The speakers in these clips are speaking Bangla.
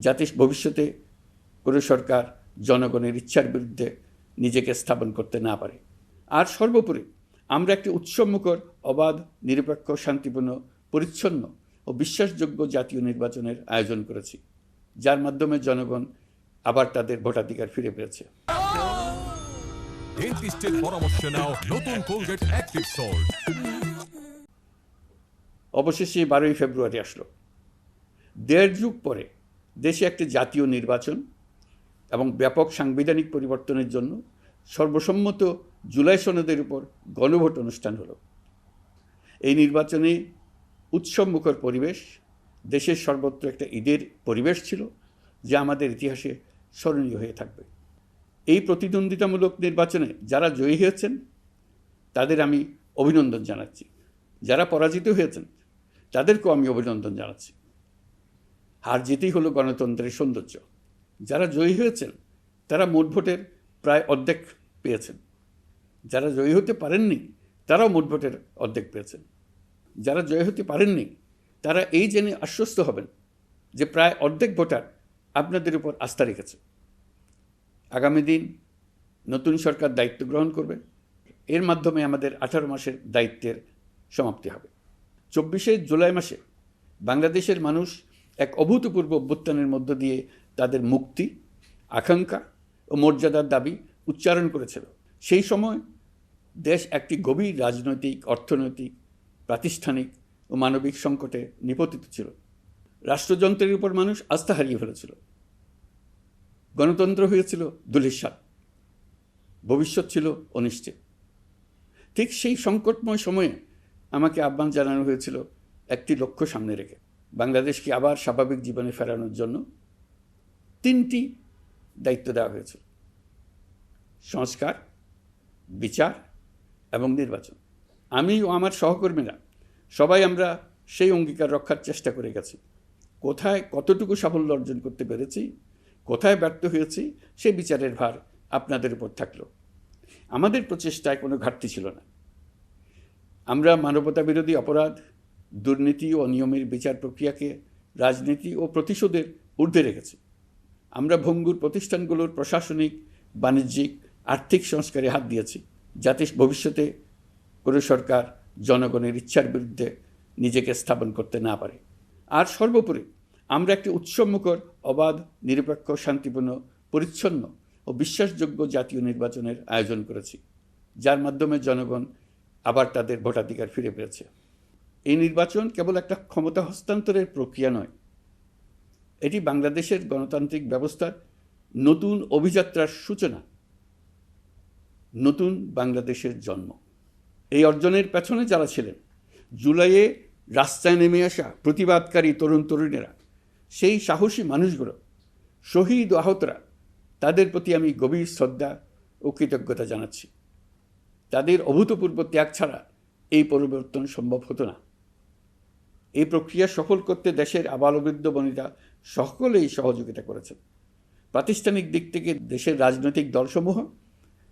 যাতে ভবিষ্যতে কোনো সরকার জনগণের ইচ্ছার বিরুদ্ধে নিজেকে স্থাপন করতে না পারে। আর সর্বোপরি আমরা একটি উৎসবমুখর, অবাধ, নিরপেক্ষ, শান্তিপূর্ণ, পরিচ্ছন্ন ও বিশ্বাসযোগ্য জাতীয় নির্বাচনের আয়োজন করেছি, যার মাধ্যমে জনগণ আবার তাদের ভোটাধিকার ফিরে পেয়েছে। ডেন্টিস্টের পরামর্শ নাও নতুন কোলগেট অ্যাক্টিভ সল্ট। অবশেষে 12ই ফেব্রুয়ারি আসলো। দেড় যুগ পরে দেশে একটি জাতীয় নির্বাচন এবং ব্যাপক সাংবিধানিক পরিবর্তনের জন্য সর্বসম্মত জুলাই সনদের উপর গণভোট অনুষ্ঠান হলো। এই নির্বাচনে উৎসবমুখর পরিবেশ, দেশের সর্বত্র একটা ঈদের পরিবেশ ছিল, যা আমাদের ইতিহাসে স্মরণীয় হয়ে থাকবে। এই প্রতিদ্বন্দ্বিতামূলক নির্বাচনে যারা জয়ী হয়েছেন তাদের আমি অভিনন্দন জানাচ্ছি, যারা পরাজিত হয়েছেন তাদেরকেও আমি অভিনন্দন জানাচ্ছি। হার জিতেই হলো গণতন্ত্রের সৌন্দর্য। যারা জয়ী হয়েছেন তারা মোট ভোটের প্রায় অর্ধেক পেয়েছেন, যারা জয়ী হতে পারেননি তারাও মোট ভোটের অর্ধেক পেয়েছেন। যারা জয়ী হতে পারেননি তারা এই জেনে আশ্বস্ত হবেন যে প্রায় অর্ধেক ভোটার আপনাদের উপর আস্থা রেখেছে। আগামী দিন নতুন সরকার দায়িত্ব গ্রহণ করবে। এর মাধ্যমে আমাদের 18 মাসের দায়িত্বের সমাপ্তি হবে। 24শে জুলাই মাসে বাংলাদেশের মানুষ এক অভূতপূর্ব অভ্যুত্থানের মধ্য দিয়ে তাদের মুক্তি, আকাঙ্ক্ষা ও মর্যাদার দাবি উচ্চারণ করেছিল। সেই সময় দেশ একটি গভীর রাজনৈতিক, অর্থনৈতিক, প্রাতিষ্ঠানিক ও মানবিক সংকটে নিপতিত ছিল। রাষ্ট্রযন্ত্রের উপর মানুষ আস্থা হারিয়ে ফেলেছিল। গণতন্ত্র হয়েছিল ধূলিসাৎ, ভবিষ্যৎ ছিল অনিশ্চিত। ঠিক সেই সংকটময় সময়ে আমাকে আহ্বান জানানো হয়েছিল একটি লক্ষ্য সামনে রেখে বাংলাদেশকে আবার স্বাভাবিক জীবনে ফেরানোর জন্য 3টি দায়িত্ব দেওয়া হয়েছিল: সংস্কার, বিচার এবং নির্বাচন। আমি ও আমার সহকর্মীরা সবাই আমরা সেই অঙ্গীকার রক্ষার চেষ্টা করে গেছি। কোথায় কতটুকু সাফল্য অর্জন করতে পেরেছি, কোথায় ব্যর্থ হয়েছি, সে বিচারের ভার আপনাদের উপর থাকলো। আমাদের প্রচেষ্টায় কোনো ঘাটতি ছিল না। আমরা মানবতা বিরোধী অপরাধ, দুর্নীতি ও অনিয়মের বিচার প্রক্রিয়াকে রাজনীতি ও প্রতিশোধের ঊর্ধ্বে রেখেছি। আমরা ভঙ্গুর প্রতিষ্ঠানগুলোর প্রশাসনিক, বাণিজ্যিক, আর্থিক সংস্কারে হাত দিয়েছি, যাতে ভবিষ্যতে কোনো সরকার জনগণের ইচ্ছার বিরুদ্ধে নিজেকে স্থাপন করতে না পারে। আর সর্বোপরি আমরা একটি উৎসবমুখর, অবাধ, নিরপেক্ষ, শান্তিপূর্ণ, পরিচ্ছন্ন ও বিশ্বাসযোগ্য জাতীয় নির্বাচনের আয়োজন করেছি, যার মাধ্যমে জনগণ আবার তাদের ভোটাধিকার ফিরে পেয়েছে। এই নির্বাচন কেবল একটা ক্ষমতা হস্তান্তরের প্রক্রিয়া নয়, এটি বাংলাদেশের গণতান্ত্রিক ব্যবস্থার নতুন অভিযাত্রার সূচনা, নতুন বাংলাদেশের জন্ম। এই অর্জনের পেছনে যারা ছিলেন, জুলাইয়ে রাস্তায় নেমে আসা প্রতিবাদকারী তরুণ তরুণীরা, সেই সাহসী মানুষগুলো, শহীদ ও আহতরা, তাদের প্রতি আমি গভীর শ্রদ্ধা ও কৃতজ্ঞতা জানাচ্ছি। তাদের অভূতপূর্ব ত্যাগ ছাড়া এই পরিবর্তন সম্ভব হতো না। এই প্রক্রিয়া সফল করতে দেশের আবালবৃদ্ধ বনিতা সকলেই সহযোগিতা করেছেন। প্রাতিষ্ঠানিক দিক থেকে দেশের রাজনৈতিক দলসমূহ,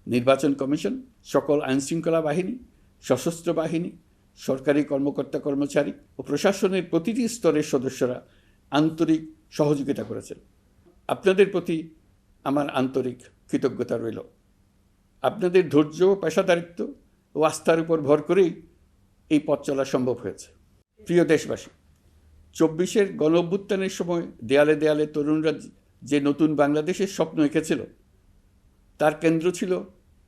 নির্বাচন কমিশন, সকল আইনশৃঙ্খলা বাহিনী, সশস্ত্র বাহিনী, সরকারি কর্মকর্তা কর্মচারী ও প্রশাসনের প্রতিটি স্তরের সদস্যরা আন্তরিক সহযোগিতা করেছেন। আপনাদের প্রতি আমার আন্তরিক কৃতজ্ঞতা রইল। আপনাদের ধৈর্য, পেশাদারিত্ব ও আস্থার উপর ভর করেই এই পথ চলা সম্ভব হয়েছে। প্রিয় দেশবাসী, 24-এর গণ অভ্যুত্থানের সময় দেয়ালে দেয়ালে তরুণরা যে নতুন বাংলাদেশের স্বপ্ন এঁকেছিল, তার কেন্দ্র ছিল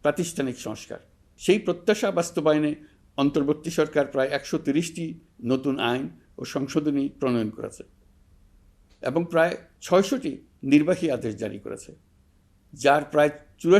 প্রাতিষ্ঠানিক সংস্কার। সেই প্রত্যাশা বাস্তবায়নে অন্তর্বর্তী সরকার প্রায় 130টি নতুন আইন ও সংশোধনী প্রণয়ন করেছে এবং প্রায় 600টি নির্বাহী আদেশ জারি করেছে, যার প্রায়